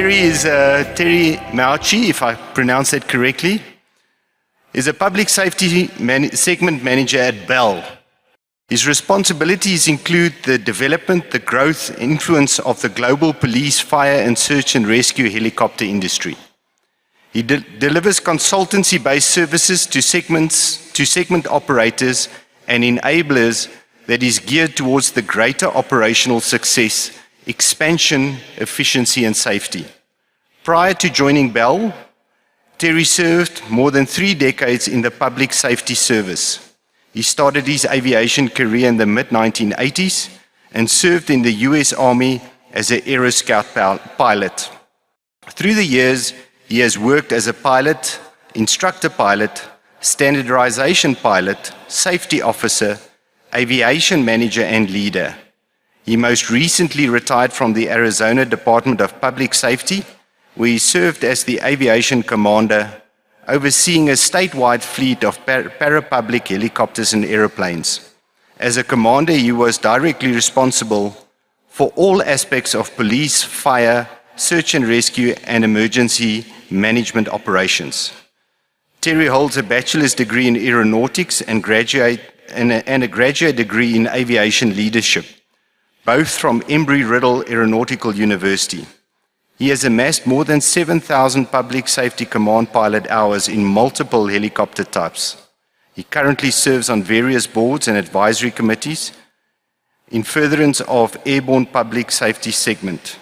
Terry Miyauchi, if I pronounce that correctly, is a public safety segment manager at Bell. His responsibilities include the development, the growth, influence of the global police, fire and search and rescue helicopter industry. He delivers consultancy-based services to segment operators and enablers that is geared towards the greater operational success, expansion, efficiency and safety. Prior to joining Bell, Terry served more than 3 decades in the public safety service. He started his aviation career in the mid-1980s and served in the US Army as an Aero Scout pilot. Through the years, he has worked as a pilot, instructor pilot, standardization pilot, safety officer, aviation manager and leader. He most recently retired from the Arizona Department of Public Safety, where he served as the aviation commander, overseeing a statewide fleet of Parapublic helicopters and aeroplanes. As a commander, he was directly responsible for all aspects of police, fire, search and rescue, and emergency management operations. Terry holds a bachelor's degree in aeronautics and a graduate degree in aviation leadership, both from Embry-Riddle Aeronautical University. He has amassed more than 7,000 public safety command pilot hours in multiple helicopter types. He currently serves on various boards and advisory committees in furtherance of airborne public safety segment.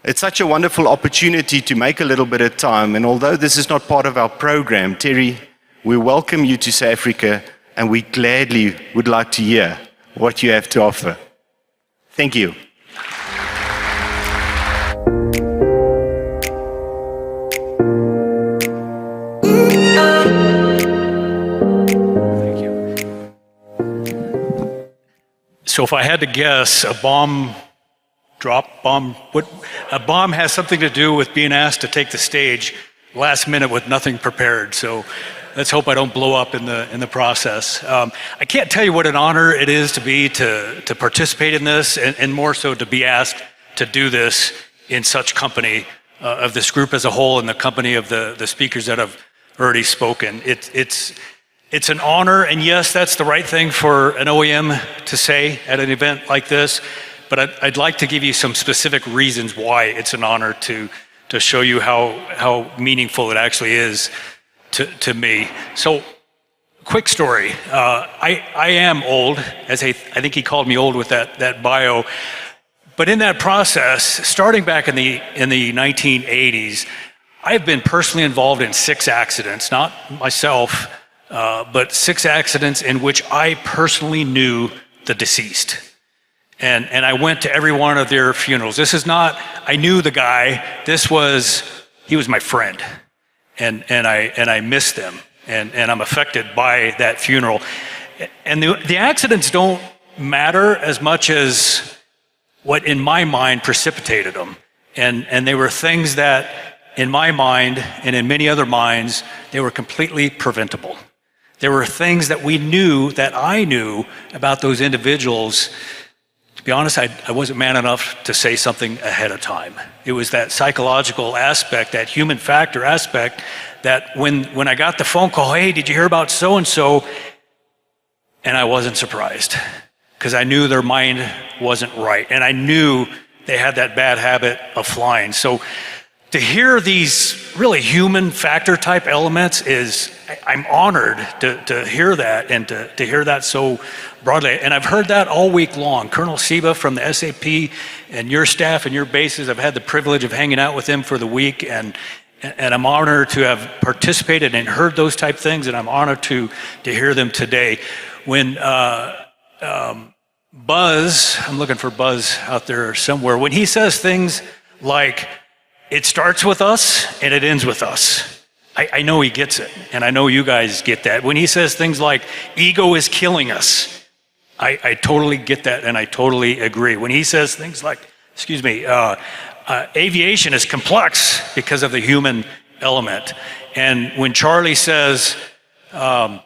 It's such a wonderful opportunity to make a little bit of time, and although this is not part of our program, Terry, we welcome you to South Africa, and we gladly would like to hear what you have to offer. Thank you. So if I had to guess, a bomb has something to do with being asked to take the stage last minute with nothing prepared. So let's hope I don't blow up in the process. I can't tell you what an honor it is to participate in this, and more so to be asked to do this in such company of this group as a whole, and the company of the speakers that have already spoken. It's an honor, and yes, that's the right thing for an OEM to say at an event like this, but I'd like to give you some specific reasons why it's an honor to show you how meaningful it actually is to me. So, quick story. I am old, as I think he called me old with that bio, but in that process, starting back in the 1980s, I've been personally involved in 6 accidents, not myself, but 6 accidents in which I personally knew the deceased. And I went to every one of their funerals. This is not, I knew the guy, he was my friend. And I miss them. And I'm affected by that funeral. And the accidents don't matter as much as what in my mind precipitated them. And they were things that in my mind and in many other minds, they were completely preventable. There were things that I knew about those individuals. To be honest, I wasn't man enough to say something ahead of time. It was that psychological aspect, that human factor aspect, that when I got the phone call, hey, did you hear about so-and-so? And I wasn't surprised, because I knew their mind wasn't right. And I knew they had that bad habit of flying. So to hear these really human factor type elements I'm honored to hear that, and to hear that so broadly. And I've heard that all week long. Colonel Seba from the SAP and your staff and your bases, I've had the privilege of hanging out with him for the week, and I'm honored to have participated and heard those type things, and I'm honored to hear them today. When Buzz, I'm looking for Buzz out there somewhere, when he says things like, it starts with us and it ends with us, I know he gets it, and I know you guys get that. When he says things like, ego is killing us, I totally get that, and I totally agree. When he says things like, aviation is complex because of the human element. And when Charlie says, I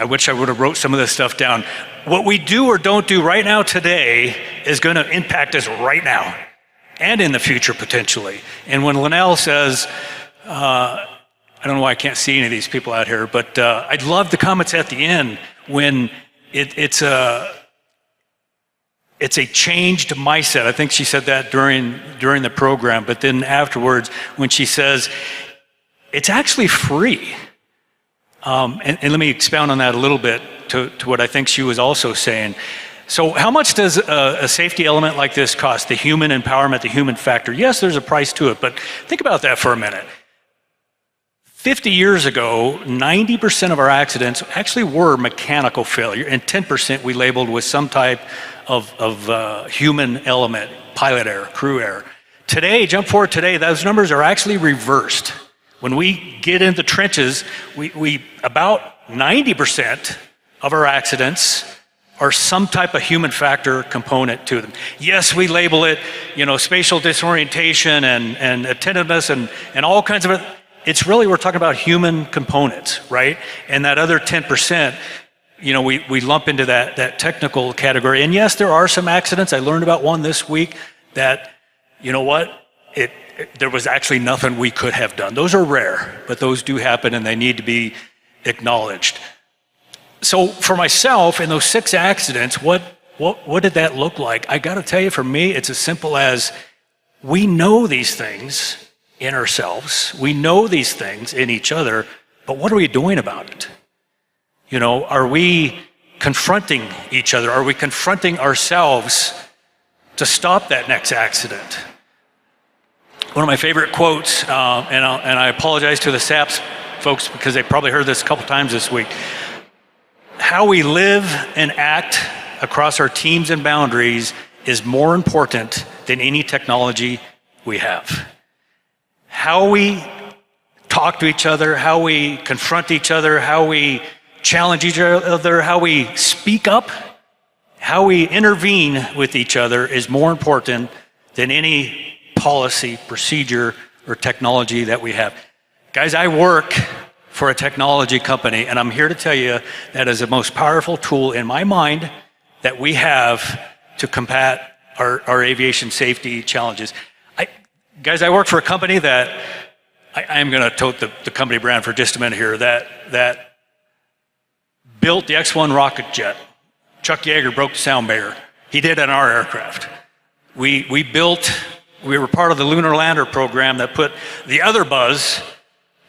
wish I would have wrote some of this stuff down, what we do or don't do right now today is going to impact us right now. and in the future potentially. And when Linnell says, I don't know why I can't see any of these people out here, but I'd love the comments at the end when it's a changed mindset. I think she said that during the program, but then afterwards when she says, it's actually free. And let me expound on that a little bit to what I think she was also saying. So how much does a safety element like this cost? The human empowerment, the human factor. Yes, there's a price to it, but think about that for a minute. 50 years ago, 90% of our accidents actually were mechanical failure, and 10% we labeled with some type of human element, pilot error, crew error. Today, jump forward today, those numbers are actually reversed. When we get into trenches, we about 90% of our accidents are some type of human factor component to them. Yes, we label it, spatial disorientation and attentiveness and all kinds of it. It's really, we're talking about human components, right? And that other 10%, we lump into that technical category. And yes, there are some accidents. I learned about one this week that, there was actually nothing we could have done. Those are rare, but those do happen and they need to be acknowledged. So for myself, in those 6 accidents, what did that look like? I got to tell you, for me, it's as simple as we know these things in ourselves. We know these things in each other, but what are we doing about it? Are we confronting each other? Are we confronting ourselves to stop that next accident? One of my favorite quotes, and I apologize to the SAPS folks because they probably heard this a couple times this week. How we live and act across our teams and boundaries is more important than any technology we have. How we talk to each other, how we confront each other, how we challenge each other, how we speak up, how we intervene with each other is more important than any policy, procedure, or technology that we have. Guys, I work for a technology company, and I'm here to tell you that is the most powerful tool in my mind that we have to combat our aviation safety challenges. Guys, I work for a company that, I am going to tote the company brand for just a minute here, that built the X-1 rocket jet. Chuck Yeager broke the sound barrier. He did on our aircraft. We were part of the lunar lander program that put the other Buzz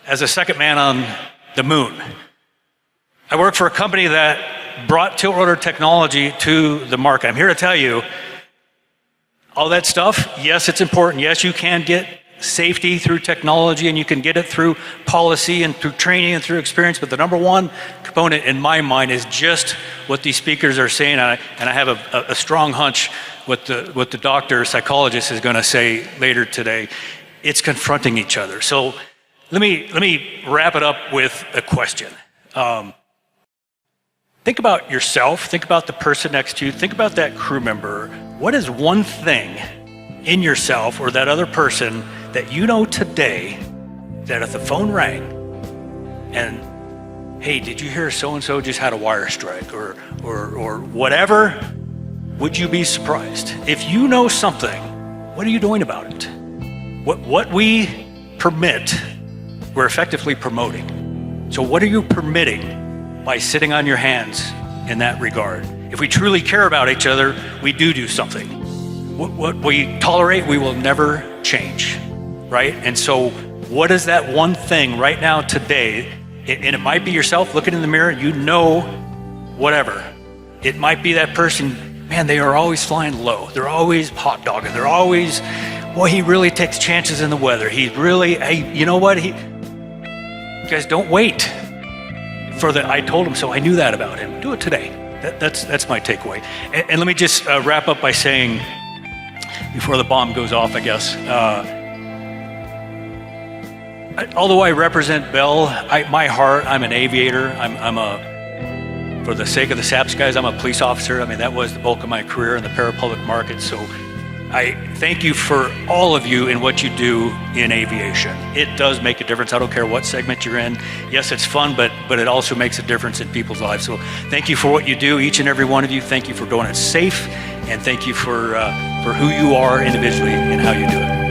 as a second man on the moon. I work for a company that brought tilt rotor technology to the market. I'm here to tell you, all that stuff, yes, it's important. Yes, you can get safety through technology and you can get it through policy and through training and through experience, but the number one component in my mind is just what these speakers are saying, and I have a strong hunch what the doctor, psychologist is going to say later today. It's confronting each other. So let me wrap it up with a question. Think about yourself, think about the person next to you, think about that crew member. What is one thing in yourself or that other person that you know today that if the phone rang and, hey, did you hear so-and-so just had a wire strike or whatever, would you be surprised? If you know something, what are you doing about it? What we permit, we're effectively promoting. So what are you permitting by sitting on your hands in that regard? If we truly care about each other, we do something. What we tolerate, we will never change, right? And so what is that one thing right now today, and it might be yourself looking in the mirror, whatever. It might be that person, man, they are always flying low. They're always hot dogging. They're always, he really takes chances in the weather. He's really, you know what? You guys, don't wait for the I told him so. I knew that about him. Do it today. That's my takeaway. And let me just wrap up by saying, before the bomb goes off, I guess, although I represent Bell, my heart, I'm an aviator. For the sake of the SAPS guys, I'm a police officer. I mean, that was the bulk of my career in the parapublic market. So I thank you for all of you in what you do in aviation. It does make a difference. I don't care what segment you're in. Yes, it's fun, but it also makes a difference in people's lives. So thank you for what you do, each and every one of you. Thank you for doing it safe, and thank you for who you are individually and how you do it.